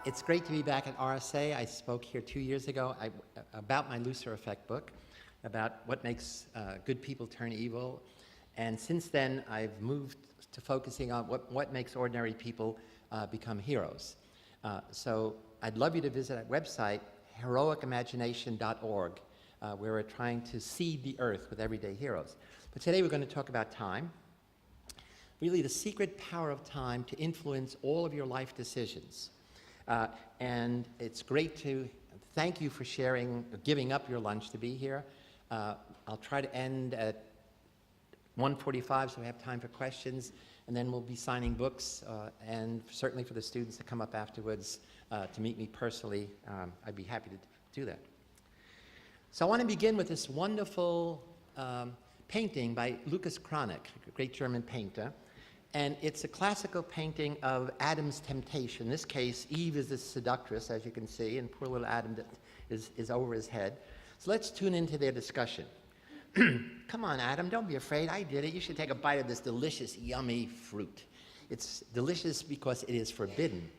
It's great to be back at RSA. I spoke here 2 years ago about my Lucifer Effect book, about what makes good people turn evil. And since then, I've moved to focusing on what makes ordinary people become heroes. So I'd love you to visit our website, heroicimagination.org, where we're trying to seed the earth with everyday heroes. But today we're going to talk about time. Really, the secret power of time to influence all of your life decisions. And it's great to thank you for giving up your lunch to be here. I'll try to end at 1:45 so we have time for questions, and then we'll be signing books, and certainly for the students that come up afterwards to meet me personally, I'd be happy to do that. So I want to begin with this wonderful painting by Lucas Cranach, a great German painter. And it's a classical painting of Adam's temptation. In this case, Eve is the seductress, as you can see, and poor little Adam is over his head. So let's tune into their discussion. Come on, Adam, don't be afraid. I did it. You should take a bite of this delicious, yummy fruit. It's delicious because it is forbidden.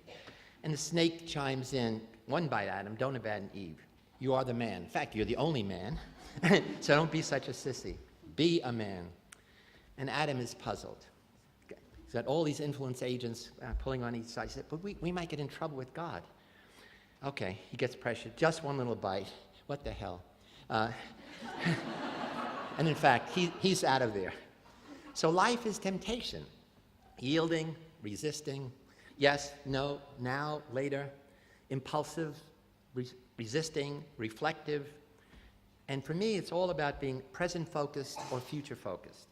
And the snake chimes in, one bite, Adam, don't abandon Eve. You are the man. In fact, you're the only man. So don't be such a sissy. Be a man. And Adam is puzzled. He's got all these influence agents pulling on each side. He said, but we might get in trouble with God. Okay, he gets pressured. Just one little bite. What the hell? And in fact, he's out of there. So life is temptation. Yielding, resisting, yes, no, now, later, impulsive, resisting, reflective. And for me, it's all about being present-focused or future-focused.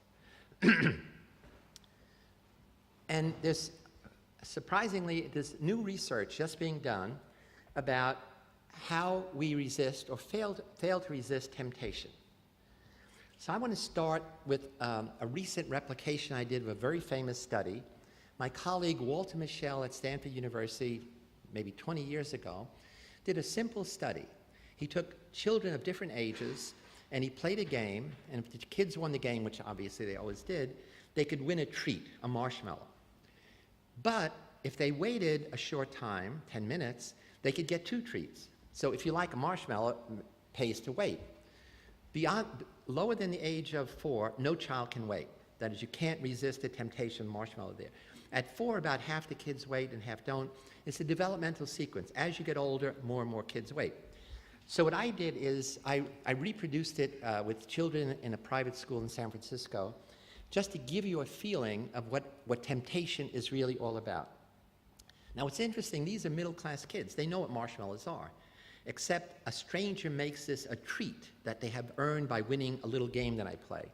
And there's, surprisingly, there's new research just being done about how we resist or fail to resist temptation. So I want to start with a recent replication I did of a very famous study. My colleague Walter Mischel at Stanford University, maybe 20 years ago, did a simple study. He took children of different ages and he played a game, and if the kids won the game, which obviously they always did, they could win a treat, a marshmallow. But if they waited a short time, 10 minutes, they could get 2 treats. So if you like a marshmallow, it pays to wait. Lower than the age of 4, no child can wait. That is, you can't resist the temptation of marshmallow there. At 4, about half the kids wait and half don't. It's a developmental sequence. As you get older, more and more kids wait. So what I did is I reproduced it with children in a private school in San Francisco, just to give you a feeling of what temptation is really all about. Now, what's interesting, these are middle-class kids. They know what marshmallows are, except a stranger makes this a treat that they have earned by winning a little game that I play.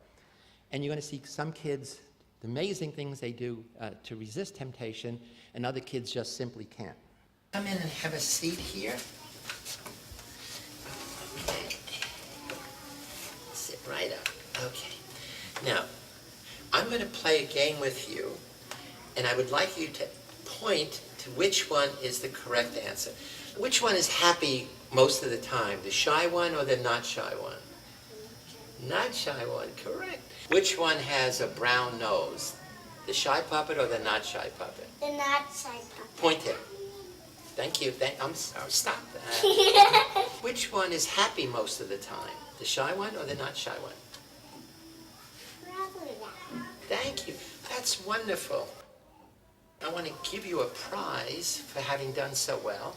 And you're going to see some kids, the amazing things they do to resist temptation, and other kids just simply can't. Come in and have a seat here. Okay. Sit right up. Okay. Now, I'm going to play a game with you, and I would like you to point to which one is the correct answer. Which one is happy most of the time, the shy one or the not shy one? Not shy one, correct. Which one has a brown nose, the shy puppet or the not shy puppet? The not shy puppet. Point there. Thank you. I'm sorry. Stop that. Which one is happy most of the time, the shy one or the not shy one? Probably that. Thank you. That's wonderful. I want to give you a prize for having done so well.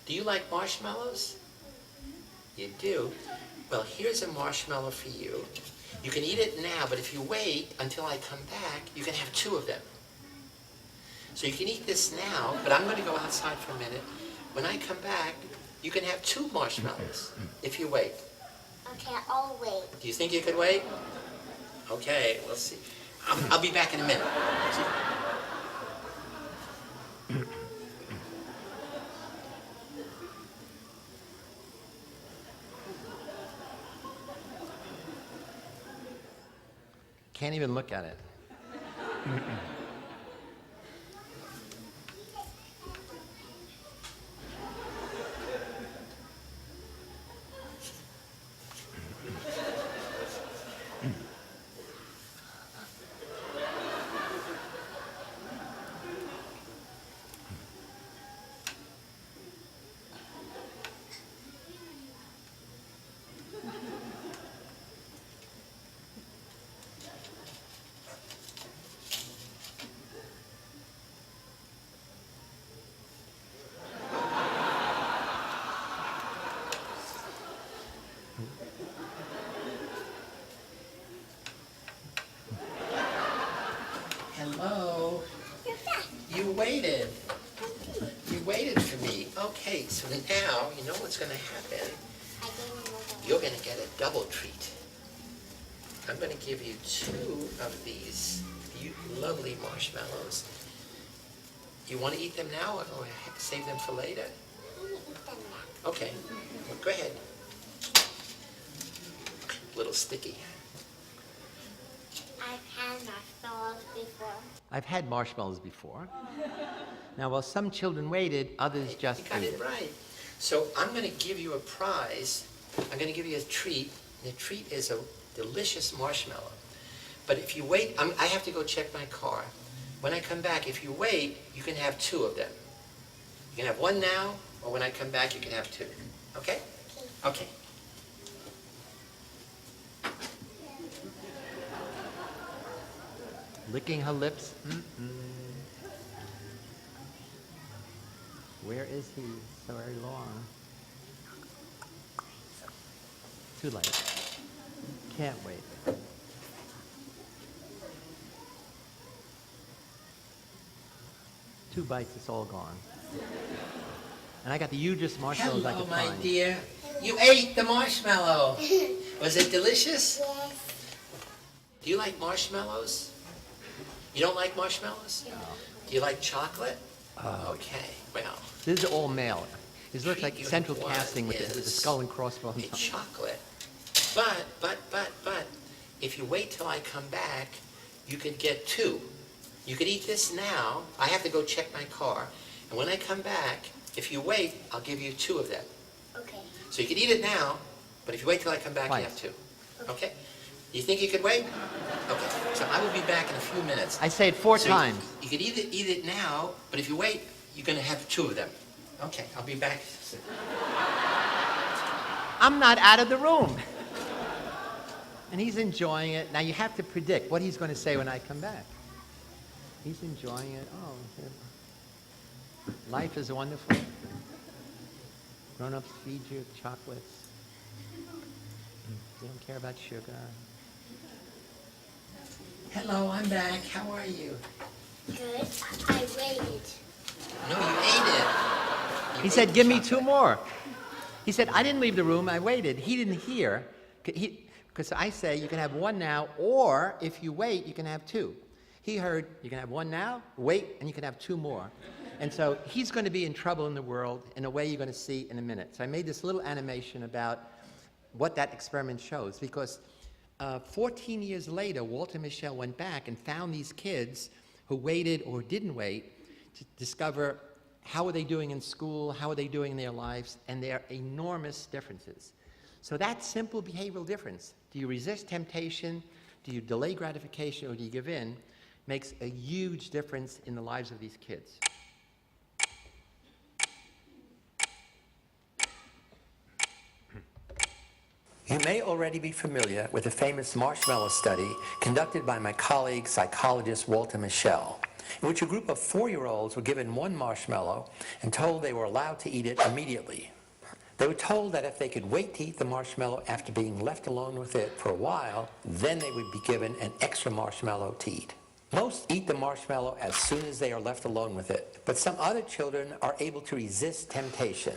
Do you like marshmallows? You do? Well, here's a marshmallow for you. You can eat it now, but if you wait until I come back, you can have 2 of them. So you can eat this now, but I'm going to go outside for a minute. When I come back, you can have 2 marshmallows if you wait. Okay, I'll wait. Do you think you could wait? Okay, we'll see. I'll be back in a minute. Can't even look at it. Okay, so now you know what's going to happen. I didn't know that. You're going to get a double treat. I'm going to give you 2 of these lovely marshmallows. You want to eat them now or save them for later? I didn't eat them now. Okay, well, go ahead. A little sticky. I've had marshmallows before. I've had marshmallows before. Now, while some children waited, others just You got ate it right. So I'm going to give you a prize. I'm going to give you a treat. The treat is a delicious marshmallow. But if you wait, I have to go check my car. When I come back, if you wait, you can have 2 of them. You can have 1 now, or when I come back, you can have 2. Okay? Okay. Licking her lips. Mm-mm. Where is he? So very long. Too late. Can't wait. Two bites, it's all gone. And I got the hugest marshmallows I Hello, could my find. dear. You ate the marshmallow. Was it delicious? Yes. Do you like marshmallows? You don't like marshmallows? No. Do you like chocolate? Okay, well, This is all male. This looks like Treat you central one casting with the is skull and crossbones. a chocolate. But, if you wait till I come back, you could get 2. You could eat this now. I have to go check my car. And when I come back, if you wait, I'll give you 2 of them. Okay. So you could eat it now, but if you wait till I come back, you have Twice. 2. Okay? You think you could wait? Okay. So I will be back in a few minutes. I say it 4 So times. You could eat it now, but if you wait, you're going to have 2 of them. Okay, I'll be back soon. I'm not out of the room. And he's enjoying it. Now you have to predict what he's going to say when I come back. He's enjoying it. Oh, life is wonderful. Grown-ups feed you chocolates. They don't care about sugar. Hello, I'm back. How are you? Good. I waited. No, you ate it. You He ate said, the give me chocolate. 2 more. He said, I didn't leave the room. I waited. He didn't hear. Because I say you can have 1 now, or if you wait, you can have 2. He heard you can have 1 now, wait, and you can have 2 more. And so he's going to be in trouble in the world in a way you're going to see in a minute. So I made this little animation about what that experiment shows, because 14 years later, Walter Mischel went back and found these kids who waited or didn't wait to discover how are they doing in school, how are they doing in their lives, and there are enormous differences. So that simple behavioral difference, do you resist temptation, do you delay gratification, or do you give in, makes a huge difference in the lives of these kids. You may already be familiar with the famous marshmallow study conducted by my colleague, psychologist Walter Mischel, in which a group of 4-year-olds were given 1 marshmallow and told they were allowed to eat it immediately. They were told that if they could wait to eat the marshmallow after being left alone with it for a while, then they would be given an extra marshmallow to eat. Most eat the marshmallow as soon as they are left alone with it, but some other children are able to resist temptation.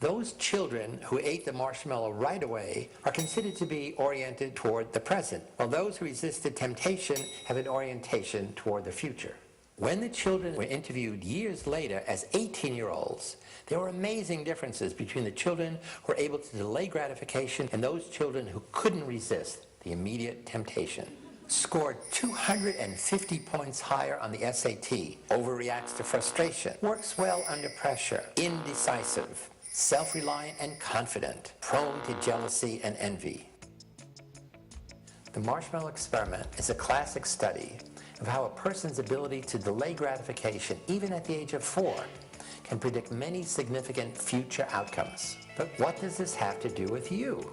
Those children who ate the marshmallow right away are considered to be oriented toward the present, while those who resisted temptation have an orientation toward the future. When the children were interviewed years later as 18-year-olds, there were amazing differences between the children who were able to delay gratification and those children who couldn't resist the immediate temptation. Scored 250 points higher on the SAT, overreacts to frustration, works well under pressure, indecisive, self-reliant and confident, prone to jealousy and envy. The marshmallow experiment is a classic study of how a person's ability to delay gratification, even at the age of 4, can predict many significant future outcomes. But what does this have to do with you?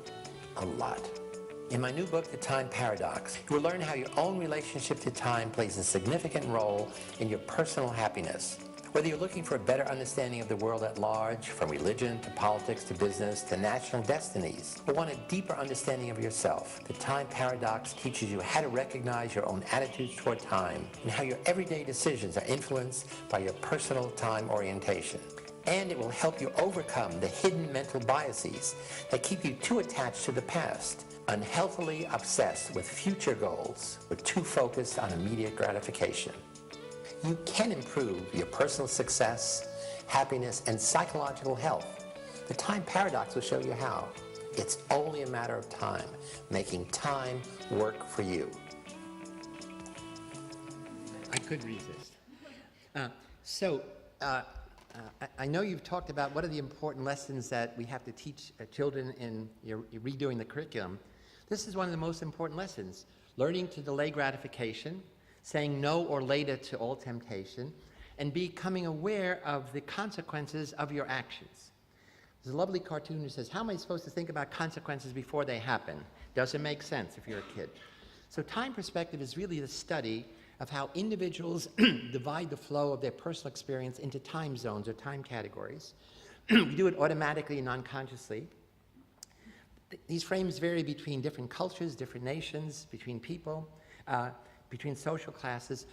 A lot. In my new book, The Time Paradox, you will learn how your own relationship to time plays a significant role in your personal happiness. Whether you're looking for a better understanding of the world at large, from religion to politics to business to national destinies, or want a deeper understanding of yourself, The Time Paradox teaches you how to recognize your own attitudes toward time and how your everyday decisions are influenced by your personal time orientation. And it will help you overcome the hidden mental biases that keep you too attached to the past, unhealthily obsessed with future goals, or too focused on immediate gratification. You can improve your personal success, happiness, and psychological health. The time paradox will show you how. It's only a matter of time, making time work for you. I could resist. I know you've talked about what are the important lessons that we have to teach children in you're redoing the curriculum. This is one of the most important lessons. Learning to delay gratification, saying no or later to all temptation, and becoming aware of the consequences of your actions. There's a lovely cartoon that says, how am I supposed to think about consequences before they happen? Doesn't make sense if you're a kid. So time perspective is really the study of how individuals divide the flow of their personal experience into time zones or time categories. We do it automatically and non-consciously. These frames vary between different cultures, different nations, between people, between social classes.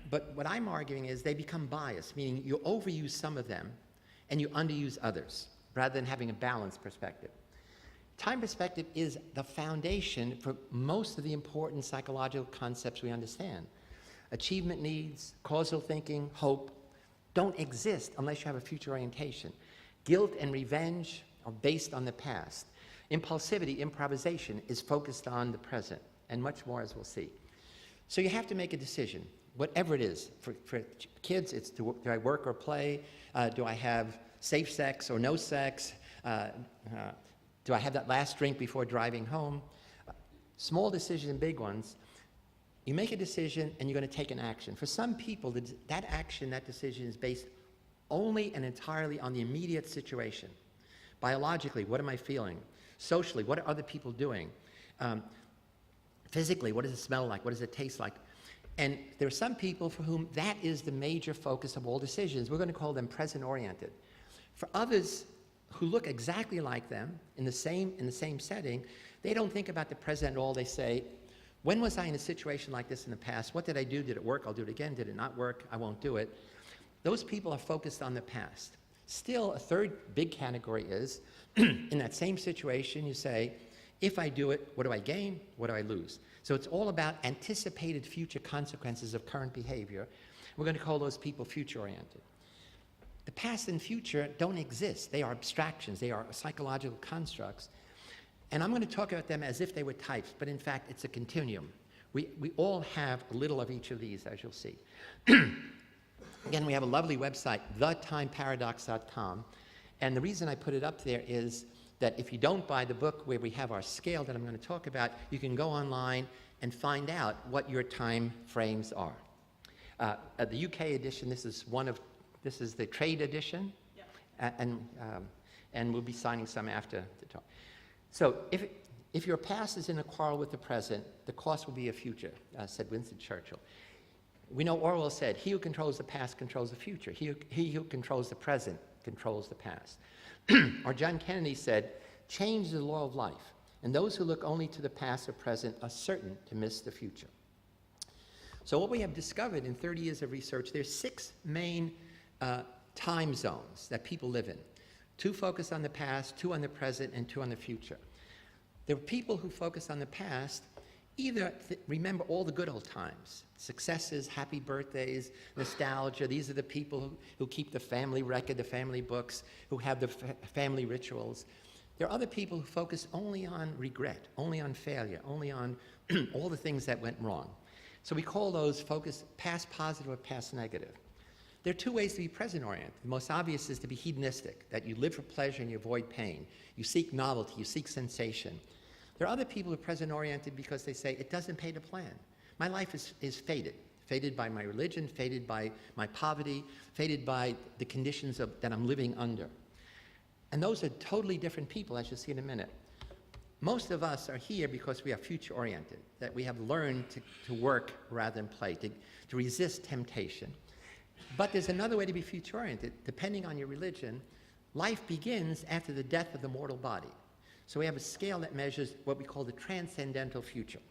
But what I'm arguing is they become biased, meaning you overuse some of them and you underuse others, rather than having a balanced perspective. Time perspective is the foundation for most of the important psychological concepts we understand. Achievement needs, causal thinking, hope, don't exist unless you have a future orientation. Guilt and revenge are based on the past. Impulsivity, improvisation, is focused on the present, and much more, as we'll see. So you have to make a decision, whatever it is. For kids, it's do I work or play? Do I have safe sex or no sex? Do I have that last drink before driving home? Small decisions and big ones. You make a decision and you're going to take an action. For some people, that action, that decision is based only and entirely on the immediate situation. Biologically, what am I feeling? Socially, what are other people doing? Physically, what does it smell like? What does it taste like? And there are some people for whom that is the major focus of all decisions. We're going to call them present-oriented. For others who look exactly like them in the same setting, they don't think about the present at all. They say, when was I in a situation like this in the past? What did I do? Did it work? I'll do it again. Did it not work? I won't do it. Those people are focused on the past. Still, a third big category is, in that same situation, you say, if I do it, what do I gain? What do I lose? So it's all about anticipated future consequences of current behavior. We're going to call those people future-oriented. The past and future don't exist. They are abstractions. They are psychological constructs. And I'm going to talk about them as if they were types, but in fact, it's a continuum. We all have a little of each of these, as you'll see. Again, we have a lovely website, thetimeparadox.com. And the reason I put it up there is that if you don't buy the book where we have our scale that I'm going to talk about, you can go online and find out what your time frames are. The UK edition, this is the trade edition, yep. And we'll be signing some after the talk. So if your past is in a quarrel with the present, the cost will be a future, said Winston Churchill. We know Orwell said, he who controls the past controls the future. He who controls the present controls the past. Or John Kennedy said, change is the law of life, and those who look only to the past or present are certain to miss the future. So what we have discovered in 30 years of research, there's 6 main time zones that people live in. 2 focus on the past, 2 on the present, and 2 on the future. There are people who focus on the past, either remember all the good old times, successes, happy birthdays, nostalgia. These are the people who keep the family record, the family books, who have the family rituals. There are other people who focus only on regret, only on failure, only on all the things that went wrong. So we call those focus past positive or past negative. There are 2 ways to be present-oriented. The most obvious is to be hedonistic, that you live for pleasure and you avoid pain. You seek novelty, you seek sensation. There are other people who are present-oriented because they say, it doesn't pay to plan. My life is fated. Fated by my religion, fated by my poverty, fated by the conditions that I'm living under. And those are totally different people, as you'll see in a minute. Most of us are here because we are future-oriented, that we have learned to work rather than play, to resist temptation. But there's another way to be future-oriented. Depending on your religion, life begins after the death of the mortal body. So we have a scale that measures what we call the transcendental future.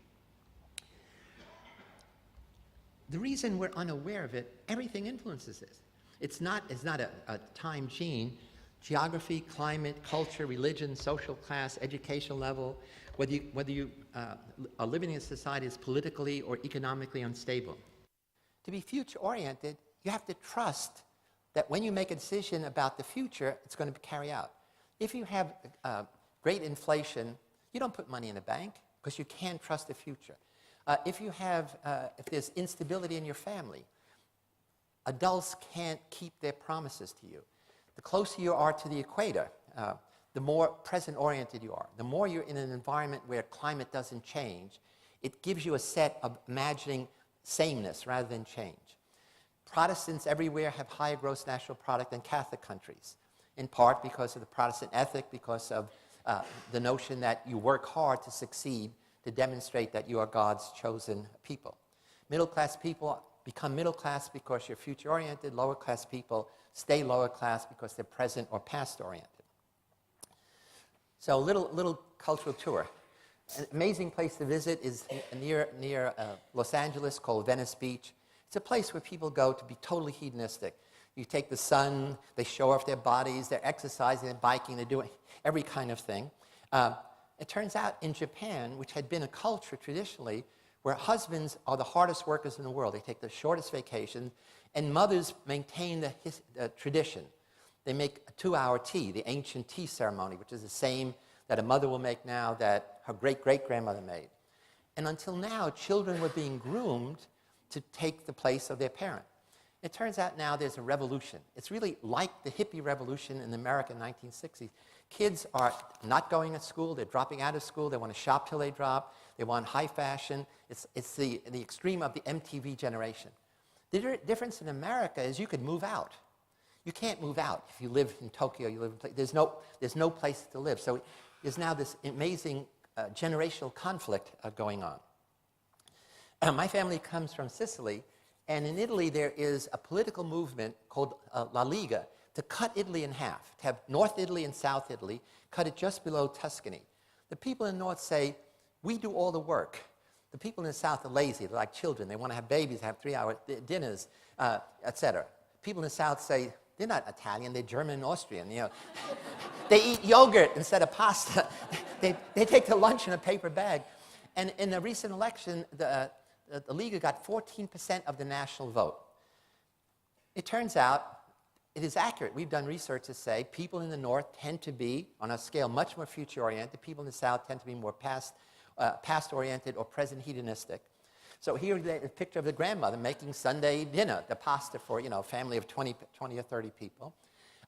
The reason we're unaware of it, everything influences this. It's not a time gene. Geography, climate, culture, religion, social class, educational level, whether you are living in a society that's politically or economically unstable. To be future-oriented, you have to trust that when you make a decision about the future, it's going to carry out. If you have great inflation, you don't put money in the bank because you can't trust the future. If there's instability in your family, adults can't keep their promises to you. The closer you are to the equator, the more present-oriented you are. The more you're in an environment where climate doesn't change, it gives you a set of imagining sameness rather than change. Protestants everywhere have higher gross national product than Catholic countries, in part because of the Protestant ethic, because of the notion that you work hard to succeed, to demonstrate that you are God's chosen people. Middle-class people become middle class because you're future-oriented. Lower-class people stay lower class because they're present or past-oriented. So a little cultural tour. An amazing place to visit is near Los Angeles called Venice Beach. It's a place where people go to be totally hedonistic. You take the sun, they show off their bodies, they're exercising, they're biking, they're doing every kind of thing. It turns out in Japan, which had been a culture traditionally, where husbands are the hardest workers in the world. They take the shortest vacation, and mothers maintain the tradition. They make a 2-hour tea, the ancient tea ceremony, which is the same that a mother will make now that her great-great-grandmother made. And until now, children were being groomed to take the place of their parent. It turns out now there's a revolution. It's really like the hippie revolution in America in the 1960s. Kids are not going to school, they're dropping out of school, they want to shop till they drop, they want high fashion. It's the extreme of the MTV generation. The difference in America is you could move out. You can't move out if you live in Tokyo, you live in there's no place to live. So there's now this amazing generational conflict going on. My family comes from Sicily, and in Italy there is a political movement called La Liga to cut Italy in half, to have North Italy and South Italy, cut it just below Tuscany. The people in the North say, we do all the work. The people in the South are lazy, they're like children, they want to have babies, have 3-hour dinners, etc. People in the South say, they're not Italian, they're German and Austrian, you know. They eat yogurt instead of pasta. They take their lunch in a paper bag. And in the recent election, the Liga got 14% of the national vote. It turns out it is accurate. We've done research to say people in the North tend to be, on a scale much more future-oriented. People in the South tend to be more past-oriented or present hedonistic. So here is a picture of the grandmother making Sunday dinner, the pasta for a family of 20 or 30 people.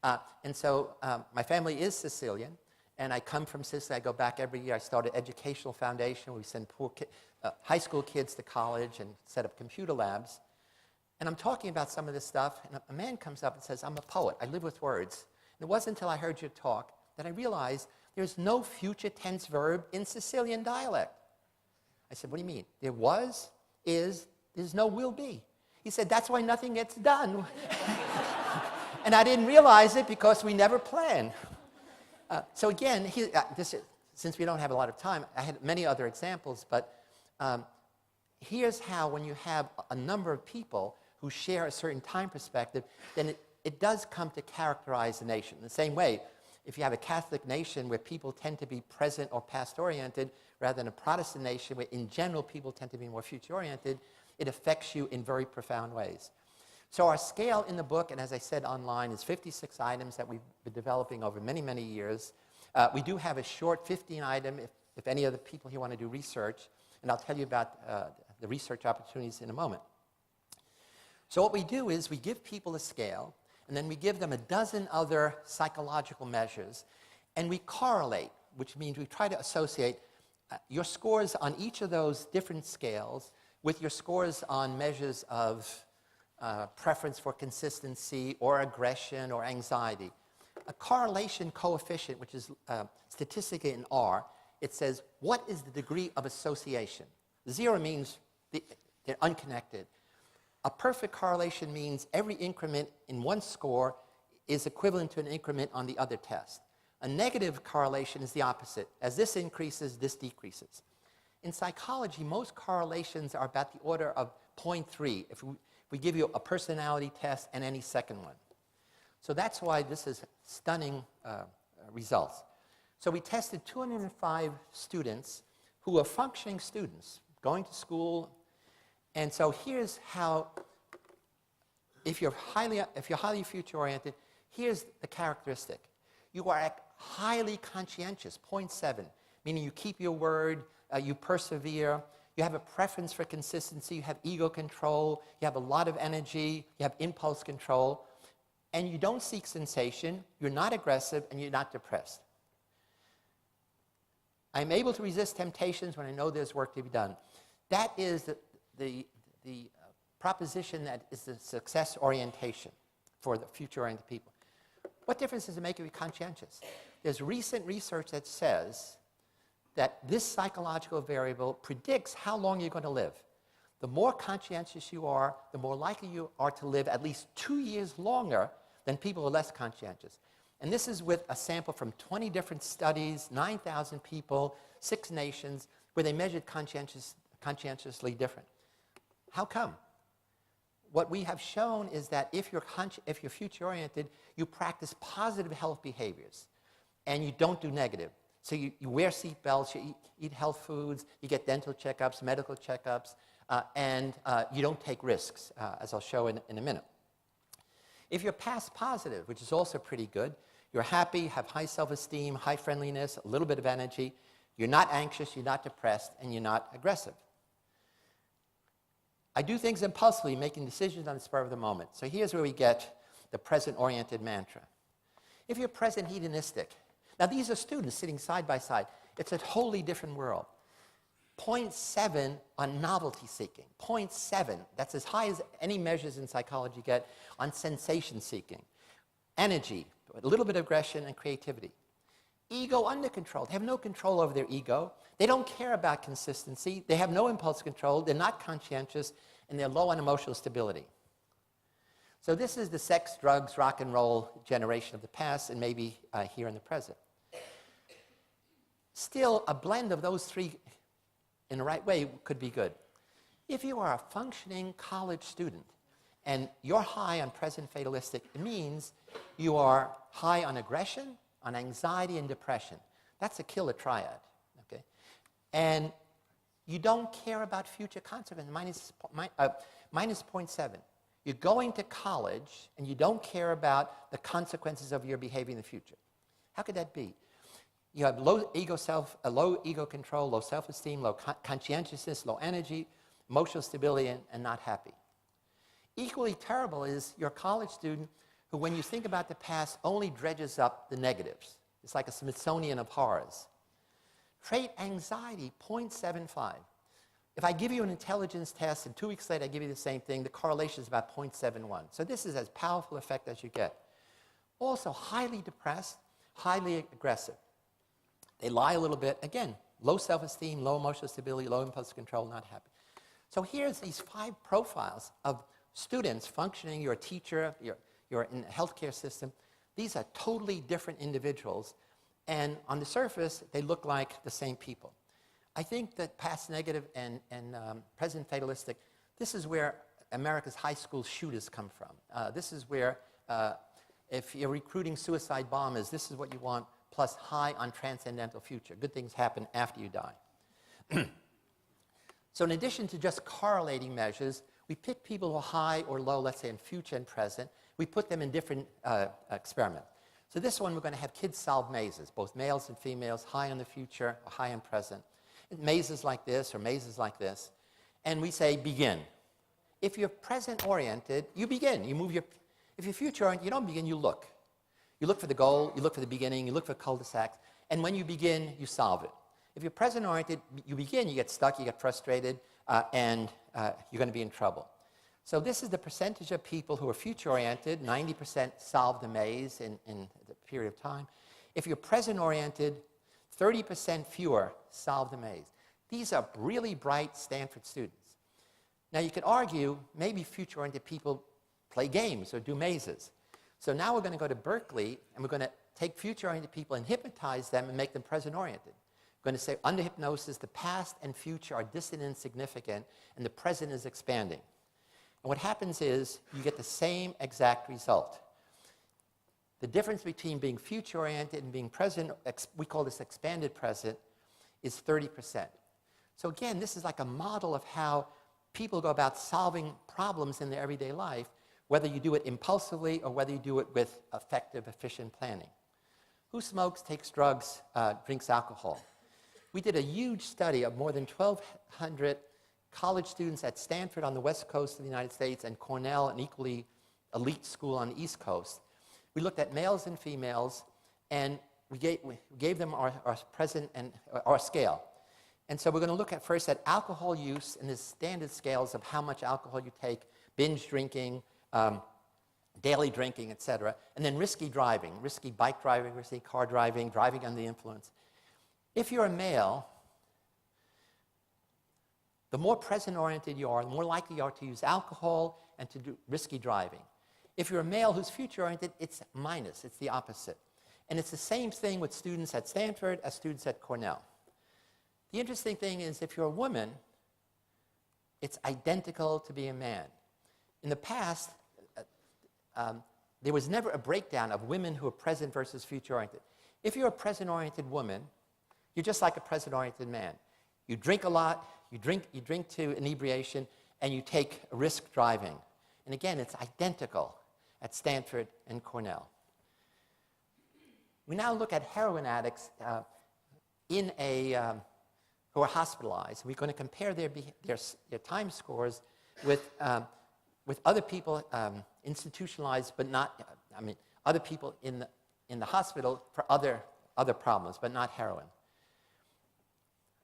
And so my family is Sicilian, and I come from Sicily. I go back every year. I start an educational foundation. We send high school kids to college and set up computer labs. And I'm talking about some of this stuff, and a man comes up and says, I'm a poet. I live with words. And it wasn't until I heard you talk that I realized there's no future tense verb in Sicilian dialect. I said, what do you mean? There was, is, there's no will be. He said, that's why nothing gets done. And I didn't realize it because we never plan. So again, since we don't have a lot of time, I had many other examples, but here's how when you have a number of people who share a certain time perspective, then it does come to characterize the nation. In the same way, if you have a Catholic nation where people tend to be present or past-oriented, rather than a Protestant nation where in general people tend to be more future-oriented, it affects you in very profound ways. So our scale in the book, and as I said online, is 56 items that we've been developing over many, many years. We do have a short 15-item if any of the people here want to do research, and I'll tell you about the research opportunities in a moment. So what we do is we give people a scale, and then we give them a dozen other psychological measures, and we correlate, which means we try to associate your scores on each of those different scales with your scores on measures of preference for consistency or aggression or anxiety. A correlation coefficient, which is statistically in R, it says, what is the degree of association? 0 means they're unconnected. A perfect correlation means every increment in one score is equivalent to an increment on the other test. A negative correlation is the opposite. As this increases, this decreases. In psychology, most correlations are about the order of 0.3. If We give you a personality test and any second one. So that's why this is stunning results. So we tested 205 students who were functioning students, going to school. And so here's how, if you're highly future-oriented, here's the characteristic. You are highly conscientious, 0.7, meaning you keep your word, you persevere, you have a preference for consistency, you have ego control, you have a lot of energy, you have impulse control, and you don't seek sensation, you're not aggressive, and you're not depressed. I'm able to resist temptations when I know there's work to be done. That is the proposition that is the success orientation for the future-oriented people. What difference does it make if you're conscientious? There's recent research that says that this psychological variable predicts how long you're going to live. The more conscientious you are, the more likely you are to live at least 2 years longer than people who are less conscientious. And this is with a sample from 20 different studies, 9,000 people, 6 nations, where they measured conscientiously different. How come? What we have shown is that if you're future-oriented, you practice positive health behaviors, and you don't do negative. So you wear seat belts, you eat health foods, you get dental checkups, medical checkups, and you don't take risks, as I'll show in a minute. If you're past positive, which is also pretty good, you're happy, have high self-esteem, high friendliness, a little bit of energy, you're not anxious, you're not depressed, and you're not aggressive. I do things impulsively, making decisions on the spur of the moment. So here's where we get the present-oriented mantra. If you're present hedonistic, now these are students sitting side by side. It's a wholly different world. 0.7 on novelty seeking. 0.7, that's as high as any measures in psychology get on sensation seeking. Energy, a little bit of aggression and creativity. Ego under control. They have no control over their ego. They don't care about consistency. They have no impulse control. They're not conscientious, and they're low on emotional stability. So this is the sex, drugs, rock and roll generation of the past, and maybe here in the present. Still, a blend of those three in the right way could be good. If you are a functioning college student and you're high on present fatalistic, it means you are high on aggression, on anxiety, and depression. That's a killer triad, okay? And you don't care about future consequences, minus 0.7. You're going to college and you don't care about the consequences of your behavior in the future. How could that be? You have low ego control, low self-esteem, low conscientiousness, low energy, emotional stability, and not happy. Equally terrible is your college student who, when you think about the past, only dredges up the negatives. It's like a Smithsonian of horrors. Trait anxiety, 0.75. If I give you an intelligence test and 2 weeks later I give you the same thing, the correlation is about 0.71. So this is as powerful effect as you get. Also, highly depressed, highly aggressive. They lie a little bit. Again, low self-esteem, low emotional stability, low impulse control, not happy. So here's these 5 profiles of students functioning. You're a teacher, you're in the healthcare system. These are totally different individuals. And on the surface, they look like the same people. I think that past negative and present fatalistic, this is where America's high school shooters come from. This is where, if you're recruiting suicide bombers, this is what you want, plus high on transcendental future. Good things happen after you die. So in addition to just correlating measures, we pick people who are high or low, let's say in future and present. We put them in different experiments. So this one, we're going to have kids solve mazes, both males and females, high in the future, high in present. Mazes like this or mazes like this. And we say, begin. If you're present-oriented, you begin. You move your... If you're future-oriented, you don't begin, you look. You look for the goal, you look for the beginning, you look for cul-de-sacs, and when you begin, you solve it. If you're present-oriented, you begin, you get stuck, you get frustrated, and you're going to be in trouble. So this is the percentage of people who are future-oriented. 90% solve the maze in the period of time. If you're present-oriented, 30% fewer solve the maze. These are really bright Stanford students. Now you could argue maybe future-oriented people play games or do mazes. So now we're going to go to Berkeley and we're going to take future-oriented people and hypnotize them and make them present-oriented. We're going to say under hypnosis the past and future are distant and insignificant and the present is expanding. And what happens is you get the same exact result. The difference between being future-oriented and being present, we call this expanded present, is 30%. So again, this is like a model of how people go about solving problems in their everyday life, whether you do it impulsively or whether you do it with effective, efficient planning. Who smokes, takes drugs, drinks alcohol? We did a huge study of more than 1,200 college students at Stanford on the west coast of the United States and Cornell, an equally elite school on the east coast. We looked at males and females, and we gave them our present and our scale. And so we're going to look at first at alcohol use and the standard scales of how much alcohol you take, binge drinking, daily drinking, etc., and then risky driving, risky bike driving, risky car driving, driving under the influence. If you're a male, the more present-oriented you are, the more likely you are to use alcohol and to do risky driving. If you're a male who's future-oriented, it's minus, it's the opposite. And it's the same thing with students at Stanford as students at Cornell. The interesting thing is if you're a woman, it's identical to being a man. In the past, there was never a breakdown of women who are present versus future-oriented. If you're a present-oriented woman, you're just like a present-oriented man. You drink a lot, you drink to inebriation, and you take risk driving. And again, it's identical at Stanford and Cornell. We now look at heroin addicts who are hospitalized. We're going to compare their time scores with other people institutionalized, but not, other people in the hospital for other problems, but not heroin.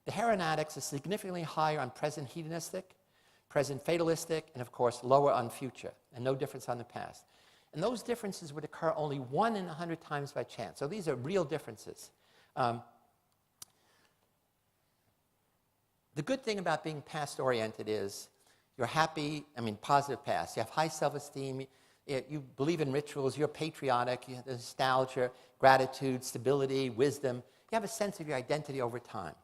The heroin addicts are significantly higher on present hedonistic, present fatalistic, and of course lower on future, and no difference on the past. And those differences would occur only 1 in 100 times by chance. So these are real differences. The good thing about being past-oriented is you're happy, positive past. You have high self-esteem, you believe in rituals, you're patriotic, you have nostalgia, gratitude, stability, wisdom. You have a sense of your identity over time.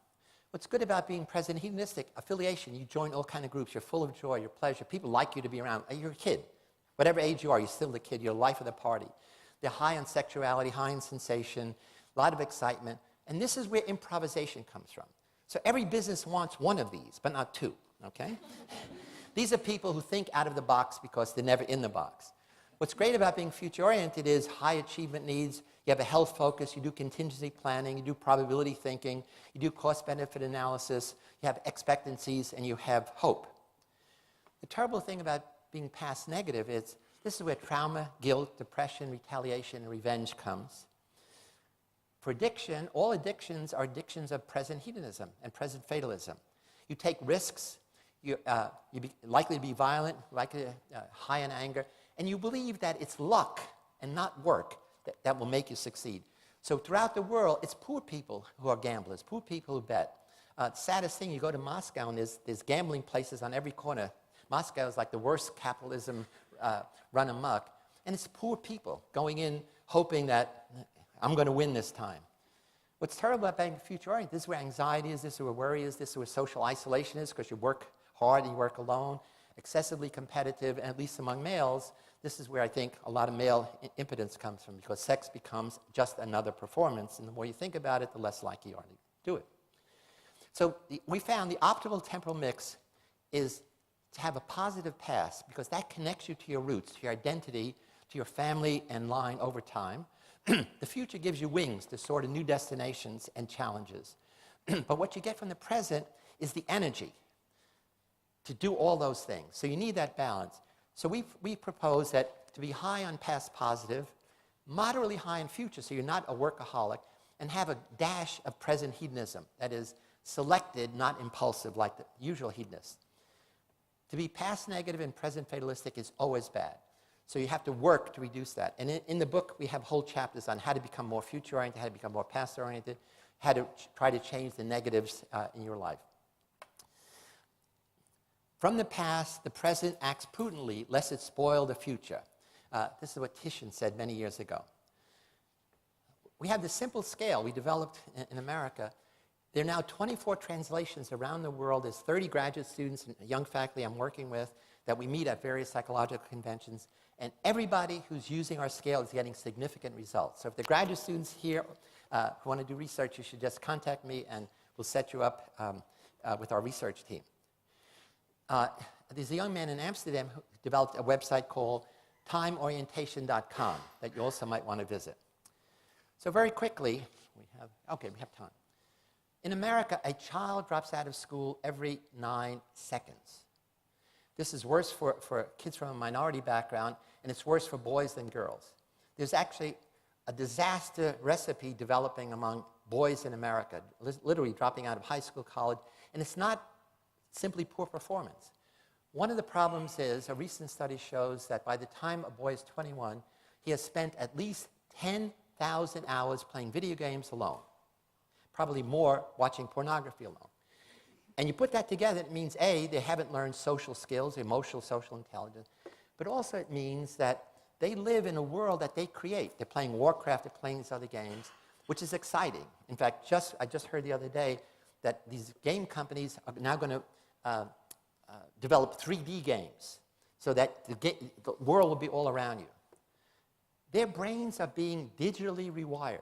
What's good about being present hedonistic, affiliation, you join all kinds of groups, you're full of joy, you're pleasure, people like you to be around. You're a kid. Whatever age you are, you're still the kid, you're the life of the party. They're high on sexuality, high on sensation, a lot of excitement. And this is where improvisation comes from. So every business wants one of these, but not two, okay? These are people who think out of the box because they're never in the box. What's great about being future-oriented is high achievement needs, you have a health focus, you do contingency planning, you do probability thinking, you do cost-benefit analysis, you have expectancies, and you have hope. The terrible thing about being past negative is this is where trauma, guilt, depression, retaliation, and revenge comes. For addiction, all addictions are addictions of present hedonism and present fatalism. You take risks, you're likely to be violent, likely to high in anger, and you believe that it's luck and not work that will make you succeed. So throughout the world, it's poor people who are gamblers, poor people who bet. The saddest thing, you go to Moscow and there's gambling places on every corner. Moscow is like the worst capitalism run amok. And it's poor people going in hoping that I'm going to win this time. What's terrible about being future-oriented, this is where anxiety is, this is where worry is, this is where social isolation is because you work hard and you work alone, excessively competitive, and at least among males, this is where I think a lot of male impotence comes from because sex becomes just another performance, and the more you think about it, the less likely you are to do it. So we found the optimal temporal mix is to have a positive past because that connects you to your roots, to your identity, to your family and line over time. The future gives you wings to soar to new destinations and challenges. But what you get from the present is the energy to do all those things. So you need that balance. So we propose that to be high on past positive, moderately high in future, so you're not a workaholic, and have a dash of present hedonism. That is, selected, not impulsive like the usual hedonist. To be past negative and present fatalistic is always bad. So you have to work to reduce that. And in the book, we have whole chapters on how to become more future-oriented, how to become more past-oriented, how to try to change the negatives in your life. From the past, the present acts prudently, lest it spoil the future. This is what Titian said many years ago. We have this simple scale we developed in America. There are now 24 translations around the world. There's 30 graduate students and young faculty I'm working with. that we meet at various psychological conventions, and everybody who's using our scale is getting significant results. So if the graduate students here who want to do research, you should just contact me and we'll set you up with our research team. There's a young man in Amsterdam who developed a website called timeorientation.com that you also might want to visit. So very quickly, we have time. In America, a child drops out of school every 9 seconds. This is worse for kids from a minority background, and it's worse for boys than girls. There's actually a disaster recipe developing among boys in America, literally dropping out of high school, college, and it's not simply poor performance. One of the problems is, a recent study shows that by the time a boy is 21, he has spent at least 10,000 hours playing video games alone, probably more watching pornography alone. And you put that together, it means, A, they haven't learned social skills, emotional, social intelligence, but also it means that they live in a world that they create. They're playing Warcraft, they're playing these other games, which is exciting. In fact, I just heard the other day that these game companies are now going to develop 3D games so that the world will be all around you. Their brains are being digitally rewired,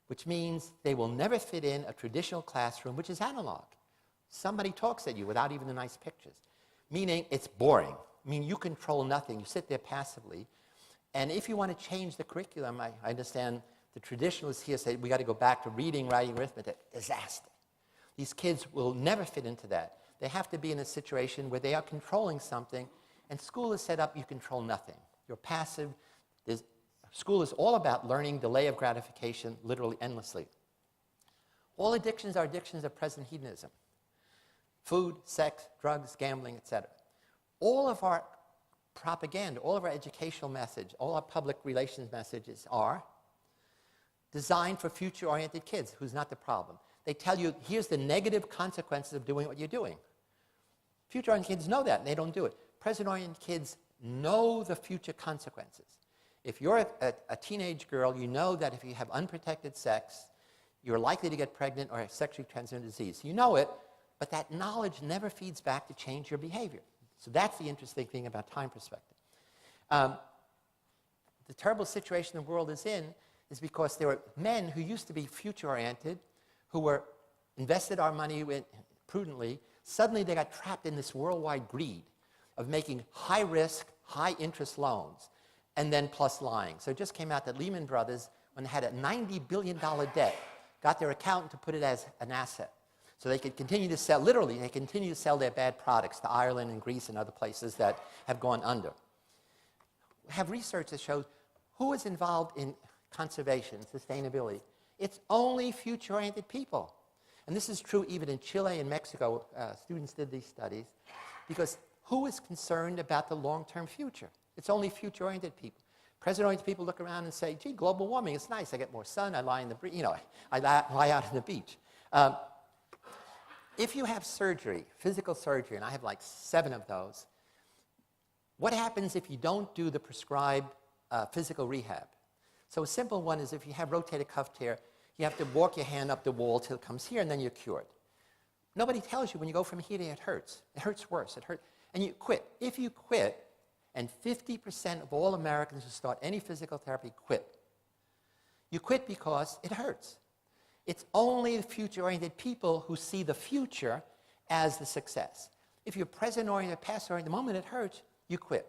which means they will never fit in a traditional classroom, which is analog. Somebody talks at you without even the nice pictures, meaning it's boring. I mean, you control nothing. You sit there passively. And if you want to change the curriculum, I understand the traditionalists here say we got to go back to reading, writing, arithmetic. Disaster. These kids will never fit into that. They have to be in a situation where they are controlling something, and school is set up, you control nothing. You're passive. School is all about learning, delay of gratification, literally endlessly. All addictions are addictions of present hedonism. Food, sex, drugs, gambling, etc. All of our propaganda, all of our educational message, all our public relations messages are designed for future-oriented kids, who's not the problem. They tell you, here's the negative consequences of doing what you're doing. Future-oriented kids know that, and they don't do it. Present-oriented kids know the future consequences. If you're a teenage girl, you know that if you have unprotected sex, you're likely to get pregnant or have sexually transmitted disease. You know it, but that knowledge never feeds back to change your behavior. So that's the interesting thing about time perspective. The terrible situation the world is in is because there were men who used to be future-oriented, who were invested our money prudently. Suddenly they got trapped in this worldwide greed of making high-risk, high-interest loans, and then plus lying. So it just came out that Lehman Brothers, when they had a $90 billion debt, got their accountant to put it as an asset. So they could continue to sell, literally, they continue to sell their bad products to Ireland and Greece and other places that have gone under. We have research that shows who is involved in conservation, sustainability. It's only future-oriented people. And this is true even in Chile and Mexico. Students did these studies. Because who is concerned about the long-term future? It's only future-oriented people. Present-oriented people look around and say, gee, global warming, it's nice. I get more sun, I lie in the I lie out on the beach. If you have surgery, physical surgery, and I have like 7 of those, what happens if you don't do the prescribed physical rehab? So a simple one is if you have rotator cuff tear, you have to walk your hand up the wall till it comes here, and then you're cured. Nobody tells you when you go from here to here, it hurts. It hurts worse. It hurts. And you quit. If you quit, and 50% of all Americans who start any physical therapy quit. You quit because it hurts. It's only the future-oriented people who see the future as the success. If you're present-oriented, past-oriented, the moment it hurts, you quit.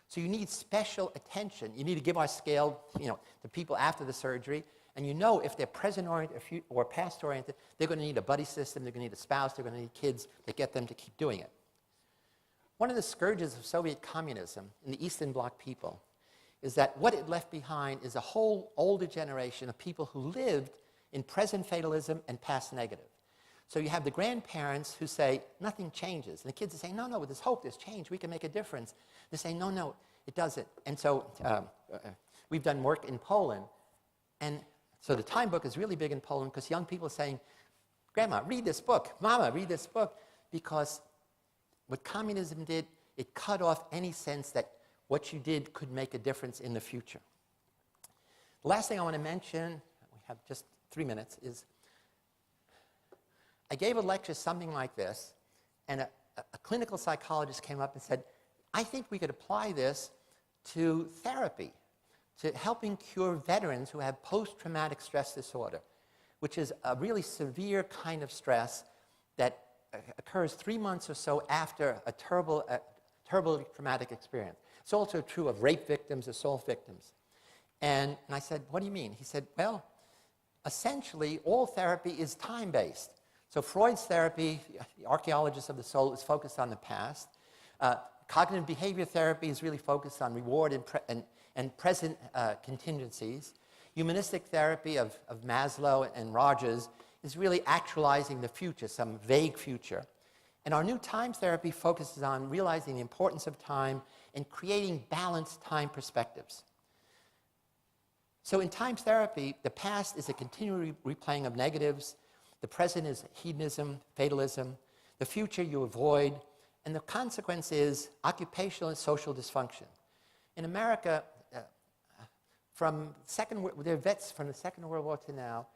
So you need special attention. You need to give our scale, to people after the surgery. And you know if they're present-oriented or past-oriented, they're going to need a buddy system, they're going to need a spouse, they're going to need kids to get them to keep doing it. One of the scourges of Soviet communism in the Eastern Bloc people is that what it left behind is a whole older generation of people who lived in present fatalism and past negative. So you have the grandparents who say, nothing changes. And the kids are saying, no, there's hope, there's change, we can make a difference. They say, no, it doesn't. And so we've done work in Poland. And so the Time book is really big in Poland because young people are saying, Grandma, read this book. Mama, read this book. Because what communism did, it cut off any sense that what you did could make a difference in the future. The last thing I want to mention, we have just 3 minutes, is I gave a lecture something like this, and a clinical psychologist came up and said, I think we could apply this to therapy, to helping cure veterans who have post-traumatic stress disorder, which is a really severe kind of stress that occurs 3 months or so after a terrible traumatic experience. It's also true of rape victims, assault victims. And I said, what do you mean? He said, well, essentially, all therapy is time-based. So Freud's therapy, the archaeologist of the soul, is focused on the past. Cognitive behavior therapy is really focused on reward and present contingencies. Humanistic therapy of Maslow and Rogers is really actualizing the future, some vague future. And our new time therapy focuses on realizing the importance of time and creating balanced time perspectives. So in time therapy, the past is a continual replaying of negatives. The present is hedonism, fatalism. The future you avoid. And the consequence is occupational and social dysfunction. In America, there are vets from the Second World War to now.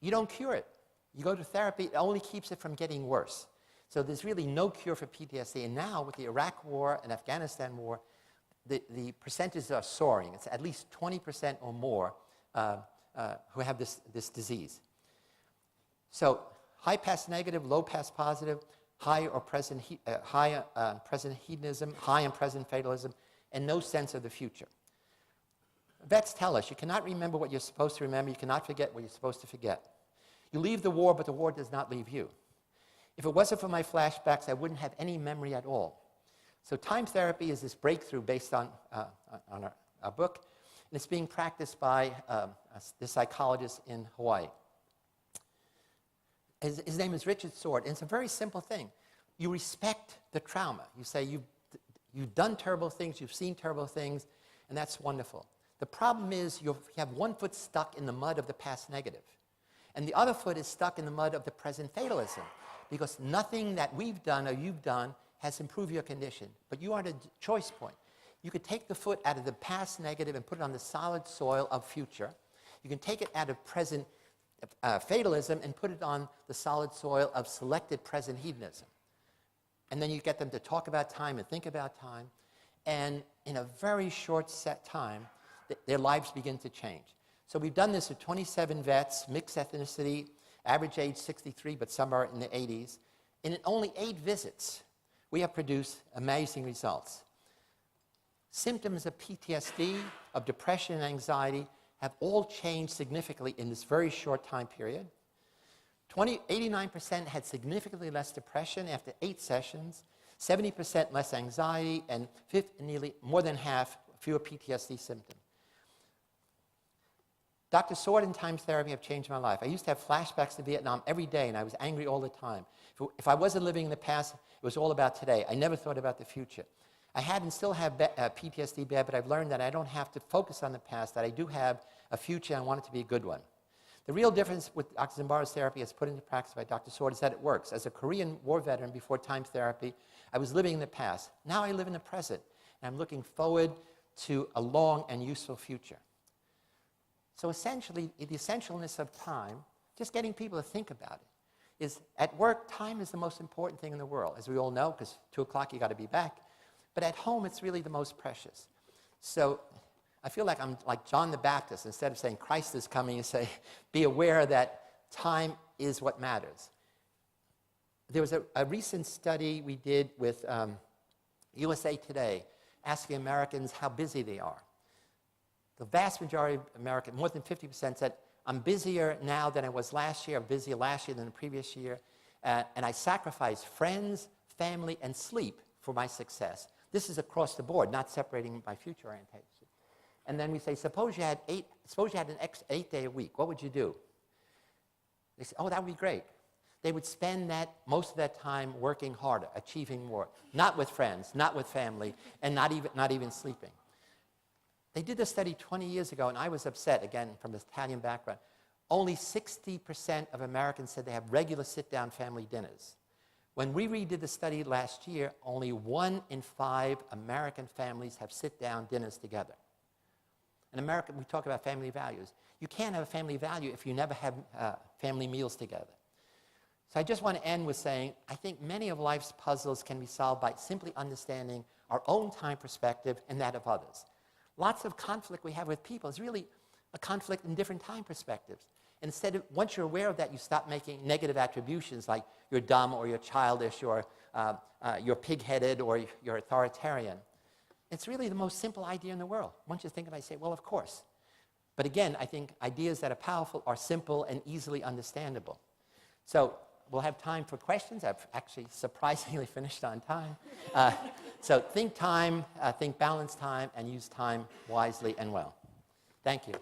You don't cure it. You go to therapy, it only keeps it from getting worse. So there's really no cure for PTSD. And now with the Iraq War and Afghanistan War, the percentages are soaring. It's at least 20% or more who have this disease. So high past negative, low past positive, high present hedonism, high and present fatalism, and no sense of the future. Vets tell us you cannot remember what you're supposed to remember. You cannot forget what you're supposed to forget. You leave the war, but the war does not leave you. If it wasn't for my flashbacks, I wouldn't have any memory at all. So time therapy is this breakthrough based on our book, and it's being practiced by the psychologist in Hawaii. His name is Richard Sword, and it's a very simple thing. You respect the trauma. You say you've done terrible things, you've seen terrible things, and that's wonderful. The problem is you have one foot stuck in the mud of the past negative, and the other foot is stuck in the mud of the present fatalism, because nothing that we've done or you've done has improved your condition. But you are at a choice point. You could take the foot out of the past negative and put it on the solid soil of future. You can take it out of present fatalism and put it on the solid soil of selected present hedonism. And then you get them to talk about time and think about time. And in a very short set time, their lives begin to change. So we've done this with 27 vets, mixed ethnicity, average age 63, but some are in the 80s. And in only 8 visits, we have produced amazing results. Symptoms of PTSD, of depression and anxiety have all changed significantly in this very short time period. 89% had significantly less depression after 8 sessions, 70% less anxiety, and nearly more than half fewer PTSD symptoms. Dr. Sword and time therapy have changed my life. I used to have flashbacks to Vietnam every day, and I was angry all the time. If I wasn't living in the past, it was all about today. I never thought about the future. I had and still have PTSD bad, but I've learned that I don't have to focus on the past, that I do have a future, and I want it to be a good one. The real difference with Dr. Zimbardo's therapy as put into practice by Dr. Sword is that it works. As a Korean war veteran before time therapy, I was living in the past. Now I live in the present, and I'm looking forward to a long and useful future. So essentially, the essentialness of time, just getting people to think about it, is at work, time is the most important thing in the world, as we all know, because 2 o'clock you got to be back. But at home, it's really the most precious. So I feel like I'm like John the Baptist. Instead of saying Christ is coming, you say, be aware that time is what matters. There was a recent study we did with USA Today, asking Americans how busy they are. The vast majority of Americans, more than 50%, said, I'm busier now than I was last year, I'm busier last year than the previous year, and I sacrifice friends, family, and sleep for my success. This is across the board, not separating by future orientation. And then we say, suppose you had an 8-day a week, what would you do? They say, oh, that would be great. They would spend most of that time working harder, achieving more, not with friends, not with family, and not even sleeping. They did this study 20 years ago, and I was upset, again, from this Italian background. Only 60% of Americans said they have regular sit-down family dinners. When we redid the study last year, only 1 in 5 American families have sit-down dinners together. In America, we talk about family values. You can't have a family value if you never have family meals together. So I just want to end with saying, I think many of life's puzzles can be solved by simply understanding our own time perspective and that of others. Lots of conflict we have with people is really a conflict in different time perspectives. Instead of, once you're aware of that, you stop making negative attributions like you're dumb or you're childish or you're pig-headed or you're authoritarian. It's really the most simple idea in the world. Once you think of it, I say, well, of course. But again, I think ideas that are powerful are simple and easily understandable. So we'll have time for questions. I've actually surprisingly finished on time. So think time, think balanced time, and use time wisely and well. Thank you.